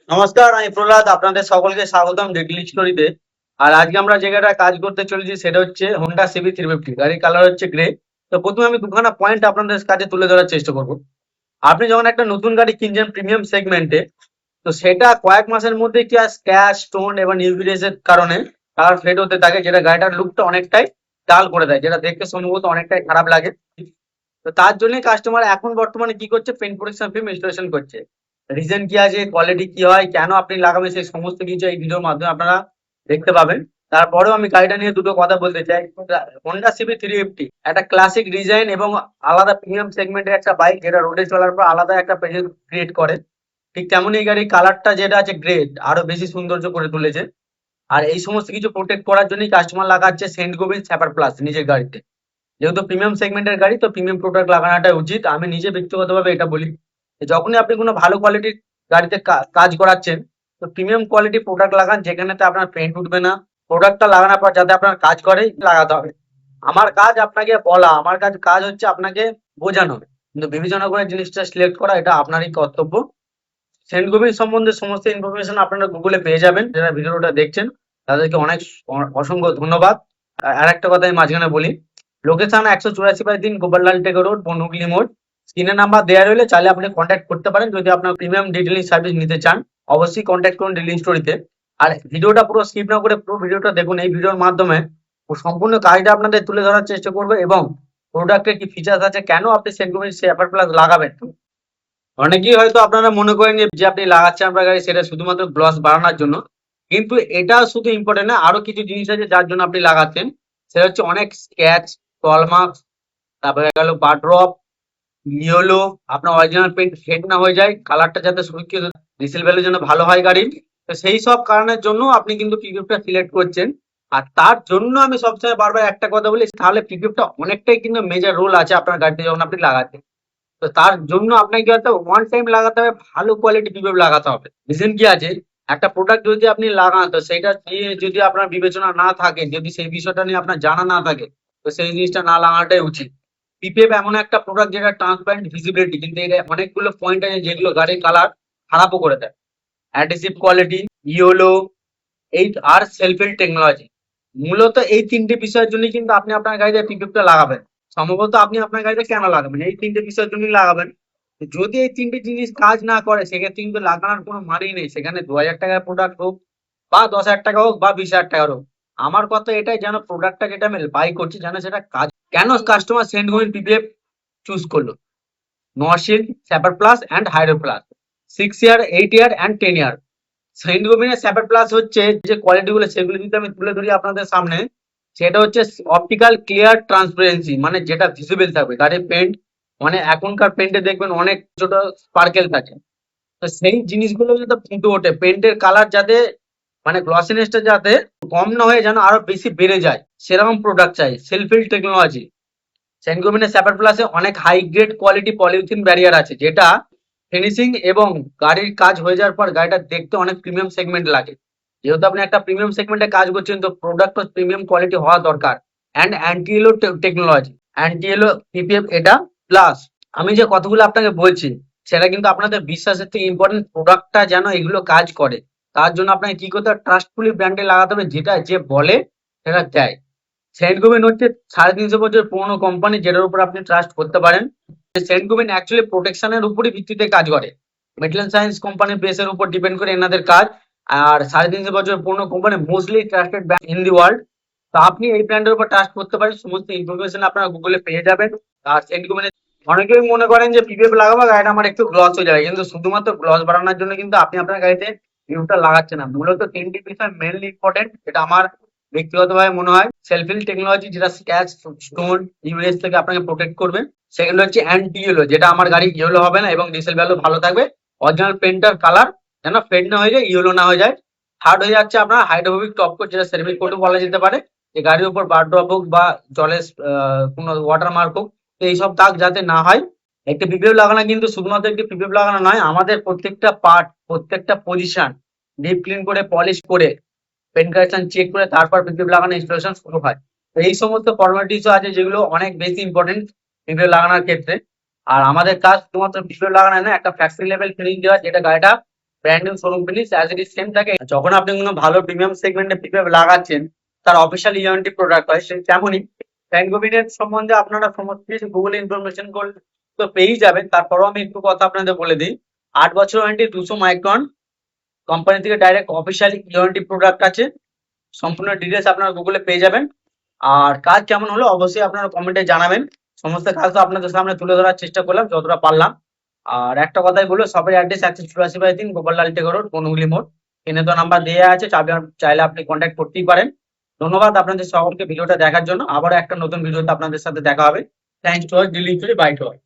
নমস্কার, আমি প্রহ্লাদ। আপনাদের সকলকে স্বাগতম ডিটেইল স্টোরিতে। আর আজকে আমরা যে গাড়িটা কাজ করতে চলেছি সেটা হচ্ছে হোন্ডা সিবি 350। গাড়ির কালার হচ্ছে গ্রে। তো প্রথমে আমি দুখানা পয়েন্ট আপনাদের কাছে তুলে ধরার চেষ্টা করব। আপনি যখন একটা নতুন গাড়ি কিনছেন প্রিমিয়াম সেগমেন্টে, তো সেটা কয়েক মাসের মধ্যে কি আর স্ক্র্যাচ, স্টোন এবং ইউভিএস এর কারণে কালার ফেড হতে থাকে, যেটা গাড়িটার লুকটা অনেকটাই ডাল করে দেয়, যেটা দেখতে সম্ভবত অনেকটাই খারাপ লাগে। তো তার জন্য কাস্টমার এখন বর্তমানে কি করছে, পেইন্ট প্রোটেকশন ফিল্ম ইনস্টলেশন করছে। রিজন কি আছে, কোয়ালিটি কি হয়, কেন আপনি লাগাবেন, সেই সমস্ত কিছু এই ভিডিওর মাধ্যমে আপনারা দেখতে পাবেন। তারপরেও আমি গাড়িটা নিয়ে দুটো কথা বলতে চাই। হোন্ডা সিবি 350 একটা ক্লাসিক ডিজাইন এবং আলাদা প্রিমিয়াম সেগমেন্টের একটা বাইক, যেটা রোডে চলার পর আলাদা একটা প্রেজেন্স ক্রিয়েট করে। ঠিক তেমনই এই গাড়ির কালারটা যেটা আছে গ্রে, আরো বেশি সৌন্দর্য করে তুলেছে। আর এই সমস্ত কিছু প্রোটেক্ট করার জন্যই কাস্টমার লাগাচ্ছে সেন্ট গোবিন্দ স্যাপার প্লাস নিজের গাড়িতে। যেহেতু প্রিমিয়াম সেগমেন্টের গাড়ি, তো প্রিমিয়াম প্রোডাক্ট লাগানোটাই উচিত। আমি নিজে ব্যক্তিগতভাবে এটা বলি যে যখনই আপনি কোনো ভালো কোয়ালিটির গাড়িতে কাজ করাচ্ছেন, তো প্রিমিয়াম কোয়ালিটি প্রোডাক্ট লাগান, যেখানেতে আপনার পেন্ট উঠবে না। প্রোডাক্টটা লাগানোর পর যাতে আপনার কাজ করে লাগাতে হবে। আমার কাজ আপনাকে বলা, আমার কাজ হচ্ছে আপনাকে বোঝানো, কিন্তু বিবেচনা করে জিনিসটা সিলেক্ট করা এটা আপনারই কর্তব্য। সেন্ট গোবিন্দ সম্বন্ধে সমস্ত ইনফরমেশন আপনারা গুগলে পেয়ে যাবেন। যারা ভিডিওটা দেখছেন তাদেরকে অনেক অসংখ্য ধন্যবাদ। আর একটা কথা আমি মাঝখানে বলি, লোকেশন 184/3 গোপাললাল টেকো রোড, বনহুগলি মোড়। স্ক্রিনে নাম্বার দেওয়া রইলে, চাইলে আপনি কন্ট্যাক্ট করতে পারেন। যদি আপনার প্রিমিয়াম ডিটেইলিং সার্ভিস নিতে চান, অবশ্যই কন্ট্যাক্ট করুন ডিটেইলিং স্টোরিতে। আর ভিডিওটা পুরো স্কিপ না করে পুরো ভিডিওটা দেখুন। এই ভিডিওর মাধ্যমে সম্পূর্ণ কাজটা আপনাদের তুলে ধরার চেষ্টা করবো, এবং প্রোডাক্টের কি ফিচার্স আছে, কেন আপনি সেন্ট গোবিন্দ স্যাপার প্লাস লাগাবেন। অনেকেই হয়তো আপনারা মনে করেন যে আপনি লাগাচ্ছেন আপনার গাড়ি সেটা শুধুমাত্র গ্লস বাড়ানোর জন্য, কিন্তু এটা শুধু ইম্পর্টেন্ট না, আরো কিছু জিনিস আছে যার জন্য আপনি লাগাচ্ছেন। সেটা হচ্ছে অনেক স্ক্র্যাচ, টলমার্ক, তারপরে গেল বার ড্রপ, ইয়েলো, আপনার অরিজিনাল পেন্ট ফেড না হয়ে যায়, কালারটা যাতে সুরক্ষিত, রিসেল ভ্যালুর জন্য ভালো হয় গাড়ির। তো সেই সব কারণের জন্য আপনি কিন্তু পিকআপটা সিলেক্ট করছেন। আর তার জন্য আমি সবসময় বারবার একটা কথা বলি, তাহলে পিকআপটা অনেকটাই কিন্তু মেজর রোল আছে আপনার গাড়িতে যখন আপনি লাগাচ্ছেন। তো তার জন্য আপনাকে কি হতে হবে, ওয়ান টাইম লাগাতে হবে, ভালো কোয়ালিটি পিপেপ লাগাতে হবে। রিজন কি আছে, একটা প্রোডাক্ট যদি আপনি লাগান, তো সেইটা নিয়ে যদি আপনার বিবেচনা না থাকে, যদি সেই বিষয়টা নিয়ে আপনার জানা না থাকে, তো সেই জিনিসটা না লাগানোটাই উচিত। পিপেপ এমন একটা প্রোডাক্ট যেটা ট্রান্সপারেন্ট ভিজিবিলিটি, কিন্তু এর অনেকগুলো পয়েন্ট আছে যেগুলো গাড়ির কালার খারাপও করে দেয়। অ্যাডহেসিভ কোয়ালিটি, ইয়েলো, এই আর সেলফিল টেকনোলজি, মূলত এই তিনটে বিষয়ের জন্য কিন্তু আপনি আপনার গাড়িতে পিকআপটা লাগাবেন। সম্ভবত আপনি আপনার গাড়িতে কেন লাগাবেন, এই তিনটে বিষয়ের জন্যই লাগাবেন। যদি এই তিনটে জিনিস কাজ না করে, সেক্ষেত্রে কিন্তু লাগানোর কোনো মানেই নেই। সেখানে 2000 টাকার প্রোডাক্ট হোক, বা 10,000 টাকা হোক, বা 20,000 টাকার হোক, আমার কথা এটাই, যেন প্রোডাক্টটা যেটা আমি বাই করছি যেন সেটা কাজ। কেন customer Saint Gobain PPF choose করলো, নরশিল, sapphire plus and hydro plus, 6 year, 8 year and 10 year. Saint গোবিন্দের স্যাপার প্লাস হচ্ছে যে কোয়ালিটি গুলো, সেগুলো যদি আমি তুলে ধরি আপনাদের সামনে, সেটা হচ্ছে অপটিক্যাল ক্লিয়ার ট্রান্সপারেন্সি, মানে যেটা ভিজিবল থাকবে গাড়ির পেন্ট। মানে এখনকার পেন্টে দেখবেন অনেক ছোট স্পার্কেল থাকে, তো সেই জিনিসগুলো যাতে ফুটে ওঠে, পেন্টের কালার যাতে, মানে গ্লসিনেসটা যাতে কম না হয়ে যেন আরো বেশি বেড়ে যায়, সেরকম প্রোডাক্ট চাই। সেলফিল টেকনোলজি, সেন্ট গোবিন্দের স্যাপার প্লাসে অনেক high grade quality polythene barrier আছে, যেটা ফিনিশিং এবং গাড়ির কাজ হয়ে যাওয়ার পর গাড়িটা দেখতে অনেক প্রিমিয়াম সেগমেন্ট লাগে। যেহেতু আপনি একটা প্রিমিয়াম সেগমেন্টে কাজ করছেন, তো প্রোডাক্টটা প্রিমিয়াম কোয়ালিটি হওয়া দরকার। অ্যান্ড অ্যান্টি এলো টেকনোলজি, অ্যান্টি এলো পিপিএফ এটা প্লাস। আমি যে কথাগুলো আপনাকে বলছি, সেটা কিন্তু আপনাদের বিশ্বাসের থেকে ইম্পর্টেন্ট, প্রোডাক্টটা যেন এগুলো কাজ করে। তার জন্য আপনাকে কি করতে হবে, ট্রাস্টফুলি ব্র্যান্ডে লাগাতে হবে, যেটা যে বলে সেটা দেয়। সেন্ট গোবিন্দ হচ্ছে 350 বছর পুরনো কোম্পানি, যেটার উপর আপনি ট্রাস্ট করতে পারেন। সেন্ট গোবিন্দ অ্যাকচুয়ালি প্রোটেকশনের উপরই ভিত্তিতে কাজ করে। মেটাল সায়েন্স কোম্পানির বেসের উপর ডিপেন্ড করে এনাদের কাজ। আর 350 বছর পুরনো company, mostly trusted brand in the world. তো আপনি এই ব্র্যান্ডের উপর ট্রাস্ট করতে পারেন, সমস্ত ইনফরমেশন আপনারা গুগলে পেয়ে যাবেন। আর সেন্ট গোবিন্দ, অনেকেই মনে করেন যে পিপিএফ লাগাবো, গাড়িটা আমার একটু গ্লস হয়ে যাবে, কিন্তু শুধুমাত্র গ্লস বাড়ানোর জন্য কিন্তু আপনি আপনার গাড়িতে পিপিএফটা লাগাচ্ছেন না। মূলত তিনটি বিষয় মেনলি ইম্পর্টেন্ট, যেটা আমার ব্যক্তিগতভাবে মনে হয়। সেলফিল টেকনোলজি, যেটা স্ক্র্যাচ, স্টোন, ইউএস থেকে আপনাকে প্রোটেক্ট করবে। সেকেন্ড হচ্ছে অ্যান্টি ইয়েলো, যেটা আমার গাড়ি ইয়েলো হবে না এবং ডিসেল ভ্যালু ভালো থাকবে। অরিজিনাল পেন্টার কালার যেন ফেড না হয়ে যায়, ইয়েলো না হয়ে যায়। থার্ড হয়ে যাচ্ছে আপনার হাইড্রোফোবিক টপ কোট, যেটা সেরামিক কোটও বলা যেতে পারে। যে গাড়ির উপর বার ড্রপ হোক বা জলের কোনো ওয়াটার মার্ক হোক, তো এইসব দাগ যাতে না হয়। একটা পিপিএফ লাগানো কিন্তু শুধুমাত্র একটি পিপিএফ লাগানো নয়, আমাদের প্রত্যেকটা পার্ট, প্রত্যেকটা পজিশন ডিপ ক্লিন করে, পলিশ করে, পেন কারেকশন চেক করে তারপর পিপিএফ লাগানো ইনস্টলেশন শুরু হয়। তো এই সমস্ত ফর্মালিটিসও আছে যেগুলো অনেক বেশি ইম্পর্টেন্ট পিপিএফ লাগানোর ক্ষেত্রে। আর আমাদের কাজ শুধুমাত্র পিপিএফ লাগানো না, একটা ফ্যাক্টরি লেভেল ফিনিশ দেওয়া, যেটা গাড়িটা brand new showroom finish as it is same থাকে। যখন আপনি কোনো ভালো প্রিমিয়াম সেগমেন্টে পিপিএফ লাগাচ্ছেন, তার অফিসিয়াল ইউএনটি প্রোডাক্ট হয়, সেই তেমনই ফ্র্যাঙ্কোফিনের সম্বন্ধে আপনারা সমস্ত কিছু গুগলে ইনফরমেশন করলে তো পেয়েই যাবেন। তারপরেও আমি একটু কথা আপনাদের বলে দিই। 8 বছর ওয়ারেন্টি, 200 মাইক্রন, কোম্পানি থেকে ডাইরেক্ট অফিসিয়াল ইউএনটি প্রোডাক্ট আছে। সম্পূর্ণ ডিটেলস আপনারা গুগলে পেয়ে যাবেন। আর কাজ কেমন হলো অবশ্যই আপনারা কমেন্টে জানাবেন। সমস্ত কাজ তো আপনাদের সামনে তুলে ধরার চেষ্টা করলাম যতটা পারলাম। আর একটা কথাই বলবো, শপের অ্যাড্রেস 184/3 গোপাললাল টেগর রোড, বনহুগলি মোড়। এখানে তো নাম্বার দেওয়া আছে, চাইলে আপনি কন্ট্যাক্ট করতেই পারেন। ধন্যবাদ আপনাদের সকলকে ভিডিওটা দেখার জন্য। আবারও একটা নতুন ভিডিওতে আপনাদের সাথে দেখা হবে। থ্যাংকস টু অল, ডিলিং বাই টু অল।